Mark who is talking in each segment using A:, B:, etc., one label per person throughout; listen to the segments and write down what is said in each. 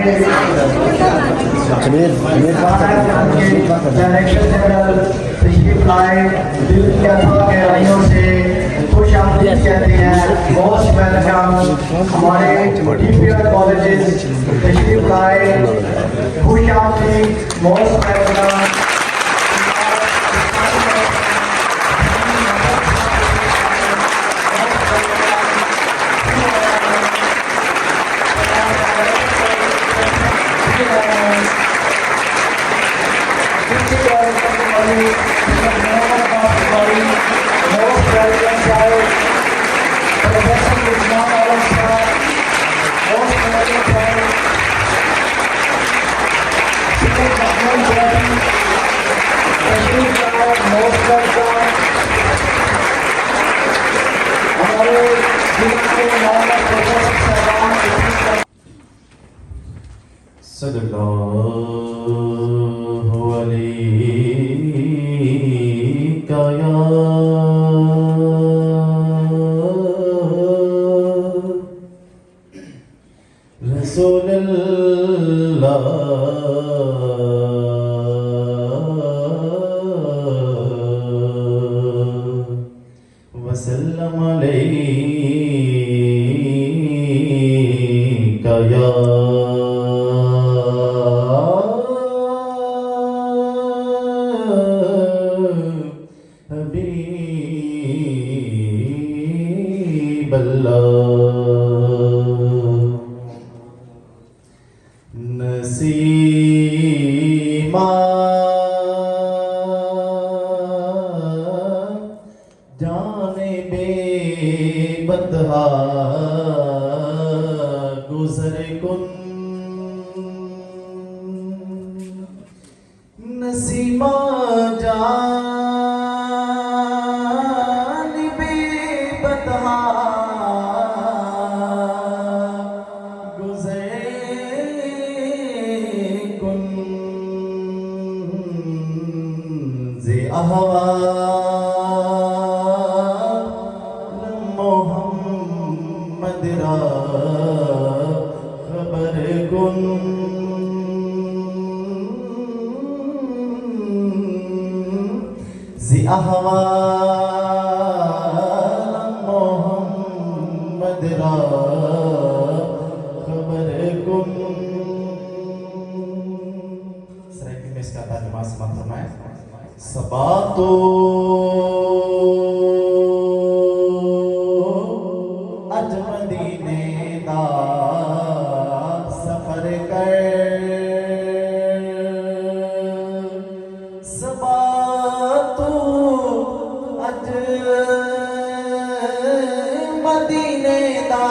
A: Director general तशरीफ लाए, दिल की गहराइयों से खुश आमदीद कहते हैं, मोस्ट वेलकम। हमारे डीपीआर कॉलेजेस तशरीफ लाए, खुश आमदीद, मोस्ट वेलकम।
B: सल्लल्लाहु अलैका या रसूलल्लाह वसल्लम अलैका या नसीमा जाने बेबतहा गुज़रे कुन नसीमा जाने बेबतहा मोहम्मद रा खबर कुन ज़ी अहवाल मोहम्मद रा खबर कुन। सराइकी में इसका तर्जुमा समाप्त फरमाएं। सबातो अज मदीने दा सफर कर, सबातो अज मदीने दा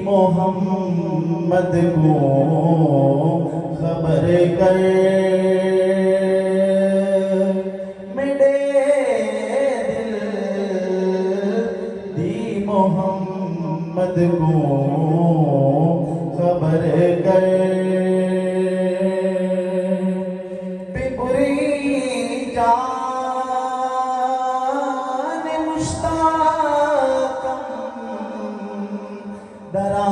B: मोहम्मद को खबर कर, मेरे दिल दी मोहम्मद को खबर कर। बेबुरी जान मुश्ताकम दरा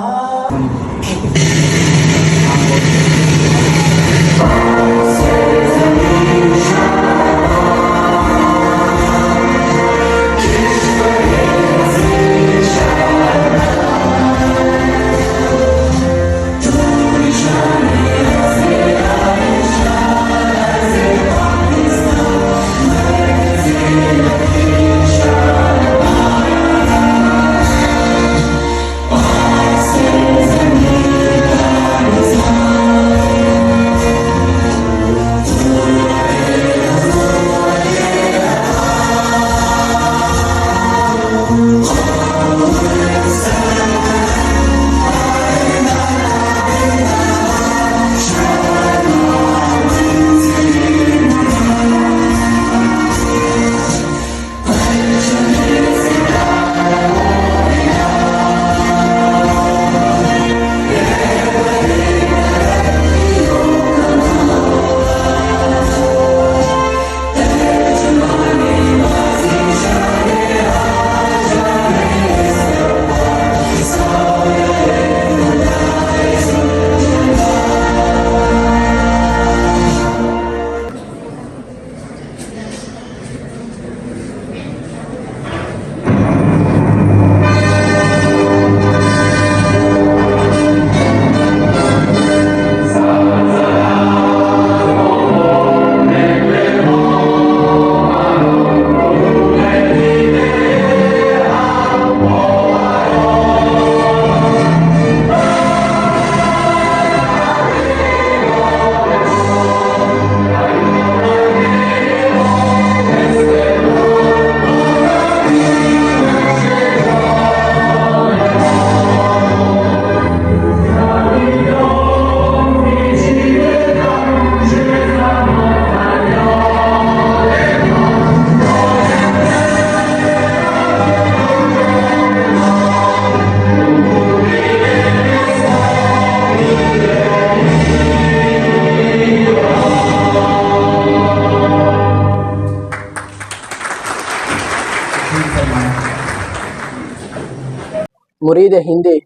C: مرید ہندی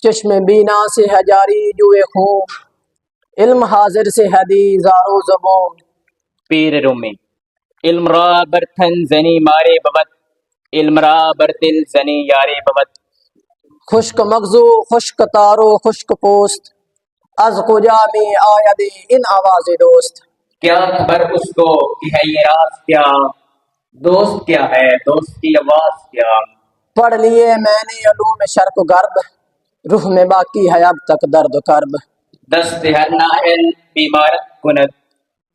C: چشم بینا سے ہے جاری جوئے خون، علم حاضر سے ہے دی زارو زبون.
D: پیر رومی علم را بر تن زنی مارے ببد، علم را بر دل زنی یارے ببد.
C: خشک مغزو خشک تارو خشک پوست، از کجا میں آید ان آواز دوست.
D: کیا خبر اس کو کہ ہے یہ راز کیا، دوست کیا ہے دوست کی آواز کیا.
C: پڑھ لیے میں نے علوم شرق و غرب، روح میں باقی ہے اب تک درد و کرب.
D: دست ہر ناہل بیمارت کند،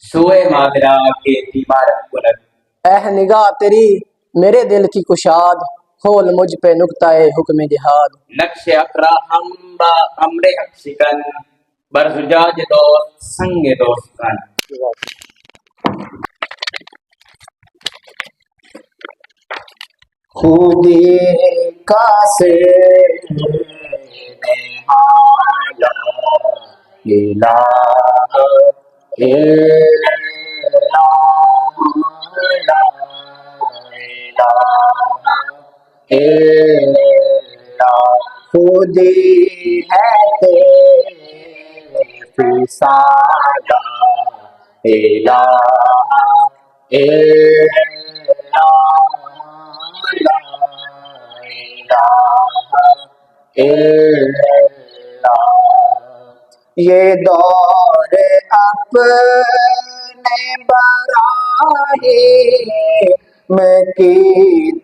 D: سوئے مادرا کے بیمارت کند.
C: اہ نگاہ تیری میرے دل کی کشاد، کھول مجھ پہ نکتہ حکم جہاد.
D: نقش اقرا ہم با امر حق شکن، بر زجاج دوست سنگ دوست کن.
A: خودی کا سے نہالا الہ خودی ہے تیرے فسانہ الہ یہ دور اپنے براہی میں کی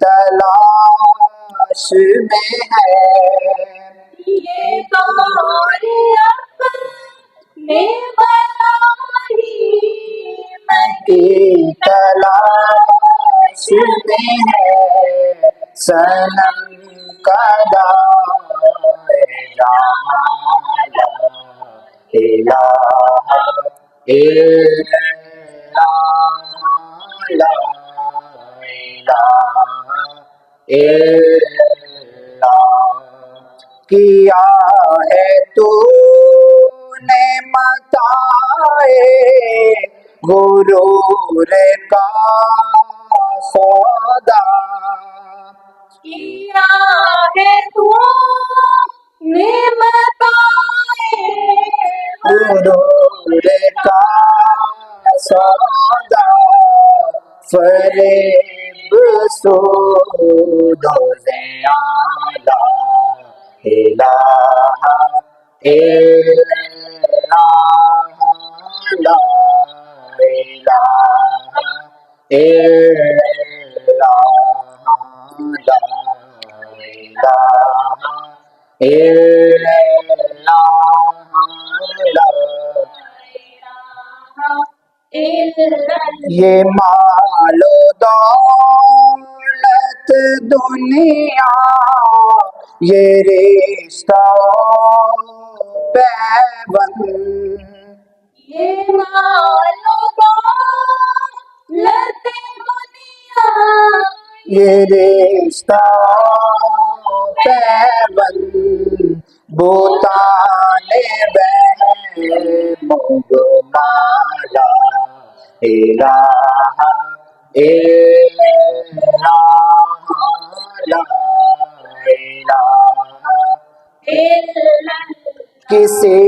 A: تلاش میں ہے،
E: یہ دور اپنے براہی میں
A: کی تلاش میں ہے، صنم کا دار جمال الہ کیا ہے تو نے متائے غرور کا سودا،
E: کیا ہے تو نے بتائے
A: غرور کا سودا، فریب سود و زیادہ الہ یہ مال و دولت دنیا، یہ رشتہ پیوند،
E: یہ مال و دولت دنیا،
A: یہ رشتہ پیوند، بوتان مالا الہ کسی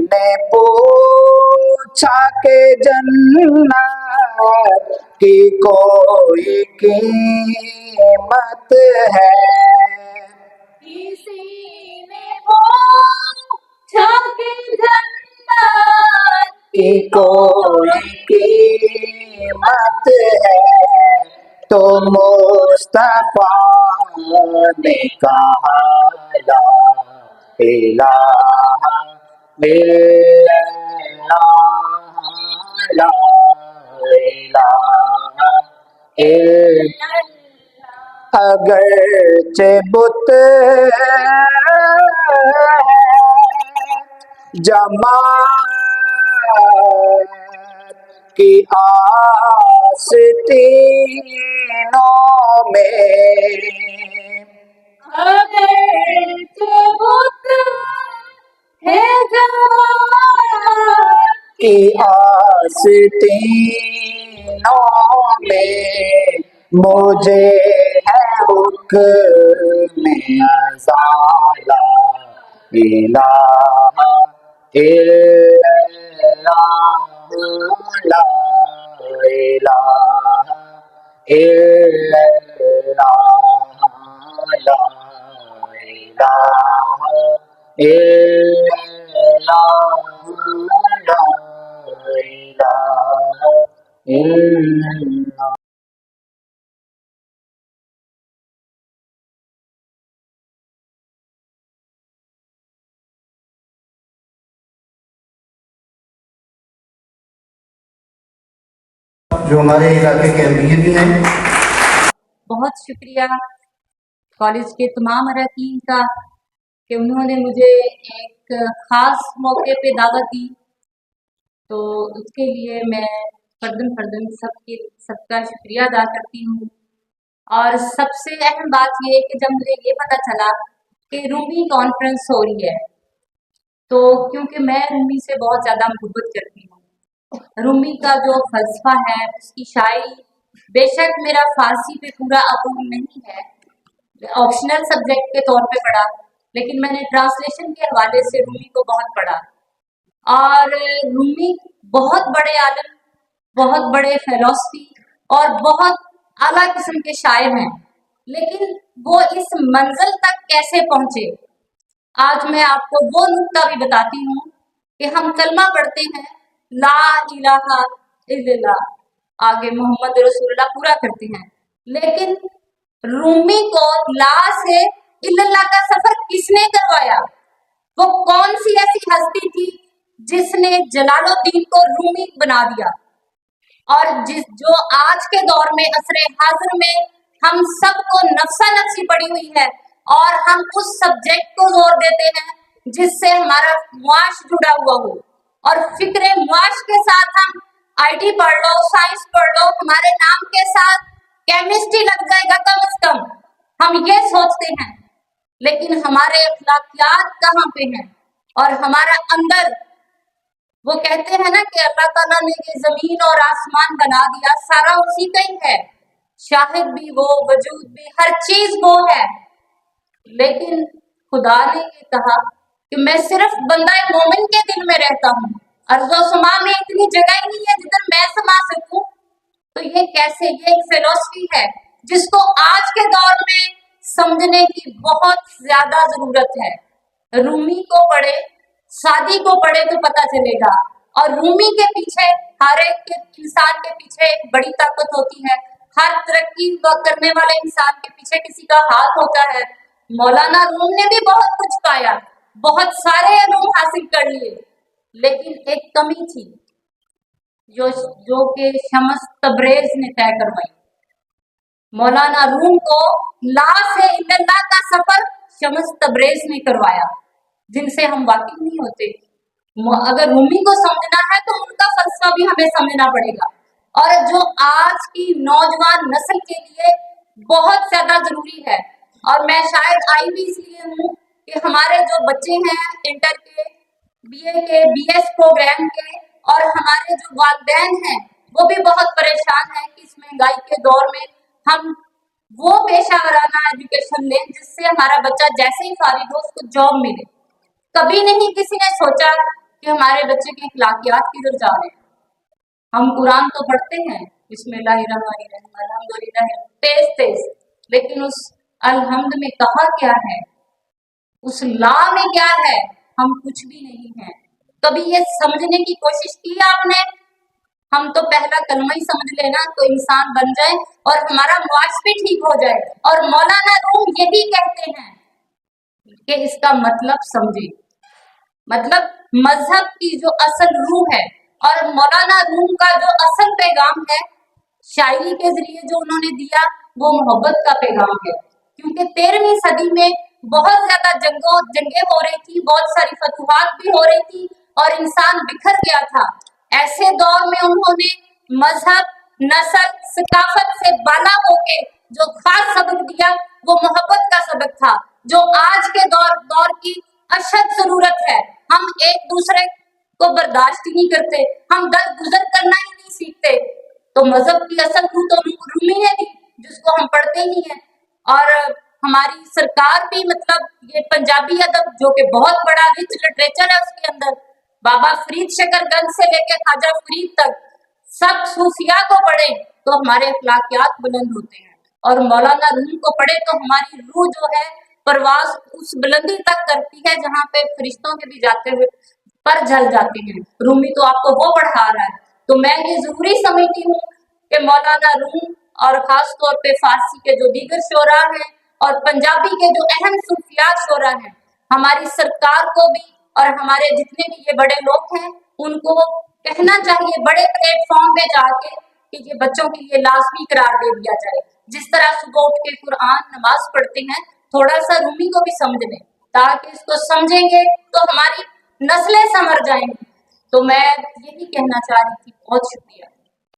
A: نے پوچھا کہ جنت کی کوئی قیمت ہے،
E: کسی نے پوچھا کہ جنت
A: کی کوئی قیمت ہے، تو مصطفیٰ نے کہا لا الہ الا اللہ، لا الہ الا اللہ۔ اگرچہ بت جماعت کی آستینوں میں،
E: اگرچہ بت ہے جماعت
A: کی آستینوں میں، مجھے ہے حکم ازاں इलाहा इल्लल्लाह ला इलाहा इल्लल्लाह ला इलाहा इल्लल्लाह ला इलाहा इल्लल्लाह।
F: जो हमारे इलाके के एमपी भी हैं।
E: बहुत शुक्रिया कॉलेज के तमाम अरकान का कि उन्होंने मुझे एक ख़ास मौके पे दावत दी, तो उसके लिए मैं फर्दन सबका शुक्रिया अदा करती हूँ। और सबसे अहम बात ये है कि जब मुझे ये पता चला कि रूमी कॉन्फ्रेंस हो रही है, तो क्योंकि मैं रूमी से बहुत ज़्यादा मोहब्बत करती हूँ, रूमी का जो फ़लसफ़ा है, उसकी शायरी, बेशक मेरा फ़ारसी पे पूरा अबूल नहीं है, ऑप्शनल सब्जेक्ट के तौर पे पढ़ा, लेकिन मैंने ट्रांसलेशन के हवाले से रूमी को बहुत पढ़ा। और रूमी बहुत बड़े आलम, बहुत बड़े फ़िलॉसफी और बहुत आला किस्म के शायर हैं, लेकिन वो इस मंजिल तक कैसे पहुँचे, आज मैं आपको वो नुक्ता भी बताती हूँ कि हम कलमा पढ़ते हैं ला इलाहा इल्लल्लाह, आगे मोहम्मद रसूलुल्लाह पूरा करते हैं, लेकिन रूमी को ला से इल्लल्लाह का सफर किसने करवाया? वो कौन सी ऐसी हस्ती थी जिसने जलालुद्दीन को रूमी बना दिया? और जो आज के दौर में असरे हाजिर में हम सबको नफ्सा नफ्सी पड़ी हुई है और हम उस सब्जेक्ट को जोर देते हैं जिससे हमारा मुआश जुड़ा हुआ हो, और फिक्रे मुआश के साथ हम आईटी पढ़ लो, साइंस पढ़ लो, हमारे नाम के साथ केमिस्ट्री लग जाएगा कम से कम, हम ये सोचते हैं, लेकिन हमारे अखलाकियात कहाँ पे हैं? और हमारा अंदर, वो कहते हैं ना कि अल्लाह ताला ने ये जमीन और आसमान बना दिया, सारा उसी का ही है, शाहिद भी वो, वजूद भी, हर चीज वो है, लेकिन खुदा ने ये कहा कि मैं सिर्फ बंदा मोमिन के दिल में रहता हूँ, अर्ज़ो समा में इतनी जगह ही नहीं है जिधर मैं समा सकूं। तो ये कैसे? ये एक फिलॉसफी है जिसको आज के दौर में समझने की बहुत ज्यादा जरूरत है। रूमी को पढ़े, सादी को पढ़े तो पता चलेगा, और रूमी के पीछे, हर एक के इंसान के पीछे एक बड़ी ताकत होती है, हर तरक्की करने वाले इंसान के पीछे किसी का हाथ होता है। मौलाना रूम ने भी बहुत कुछ पाया, बहुत सारे इल्म हासिल कर लिए, लेकिन एक कमी थी जो कि शम्स तबरेज ने तय करवाई। मौलाना रूम को ला से इल्लल्लाह का सफर शम्स तबरेज ने करवाया, जिनसे हम वाकिफ नहीं होते। अगर रूमी को समझना है तो उनका फलसफा भी हमें समझना पड़ेगा, और जो आज की नौजवान नस्ल के लिए बहुत ज्यादा जरूरी है। और मैं शायद आई भी इसलिए हूँ कि हमारे जो बच्चे हैं इंटर के, बीए के, बीएस प्रोग्राम के, और हमारे जो वालिदैन हैं वो भी बहुत परेशान हैं कि इस महंगाई के दौर में हम वो पेशा वराना एजुकेशन लें जिससे हमारा बच्चा जैसे ही फारिग हो उसको जॉब मिले। कभी नहीं किसी ने सोचा कि हमारे बच्चे के अखलाकियात किधर जा रहे हैं। हम कुरान तो पढ़ते हैं, बिस्मिल्लाहिर्रहमानिर्रहीम, अल्हम्दुलिल्लाह, तेज तेज, लेकिन उस अलहम्द में कहा क्या है, उस ला में क्या है? हम कुछ भी नहीं है। कभी ये समझने की कोशिश की आपने? हम तो पहला कलमा ही समझ लेना तो इंसान बन जाए और हमारा मुआश भी ठीक हो जाए। और मौलाना रूम यही कहते हैं कि इसका मतलब समझे, मतलब मजहब की जो असल रूह है, और मौलाना रूम का जो असल पैगाम है शायरी के जरिए जो उन्होंने दिया वो मोहब्बत का पैगाम है। क्योंकि 13वीं सदी में बहुत ज्यादा जंगें हो रही थी, बहुत सारी फतूहात भी हो रही थी और इंसान बिखर गया था। ऐसे दौर में उन्होंने मजहब, नस्ल, सकाफत से बाला होके जो खास सबक दिया वो मोहब्बत का सबक था, जो आज के दौर की अशद जरूरत है। हम एक दूसरे को बर्दाश्त ही नहीं करते, हम दर गुजर करना ही नहीं सीखते। तो मजहब की असल रूह तो रूमी ने दी, जिसको हम पढ़ते ही हैं। और हमारी सरकार भी मतलब ये पंजाबी अदब जो कि बहुत बड़ा रिच लिटरेचर है, उसके अंदर बाबा फरीद शकरगंज से लेकर ख्वाजा फरीद तक सब सूफिया को पढ़े तो हमारे अखलाकियात बुलंद होते हैं, और मौलाना रूम को पढ़े तो हमारी रूह जो है परवाज उस बुलंदी तक करती है जहाँ पे फरिश्तों के भी जाते हुए पर जल जाते हैं। रूमी तो आपको वो पढ़ा रहा है, तो मैं ये जरूरी समझती हूँ कि मौलाना रूम और खास तौर पे फारसी के जो दीगर शोरा हैं और पंजाबी के जो अहम सूफिया शोरा हैं, हमारी सरकार को भी और हमारे जितने भी ये बड़े लोग हैं उनको कहना चाहिए बड़े प्लेटफॉर्म पे जाके कि ये बच्चों के लिए लाजमी करार दे दिया जाए। जिस तरह सुबह उठ के कुरान नमाज पढ़ते हैं, थोड़ा सा रूमी को भी समझ लें, ताकि इसको समझेंगे तो हमारी नस्लें संवर जाएंगी। तो मैं यही कहना चाह रही थी। बहुत शुक्रिया।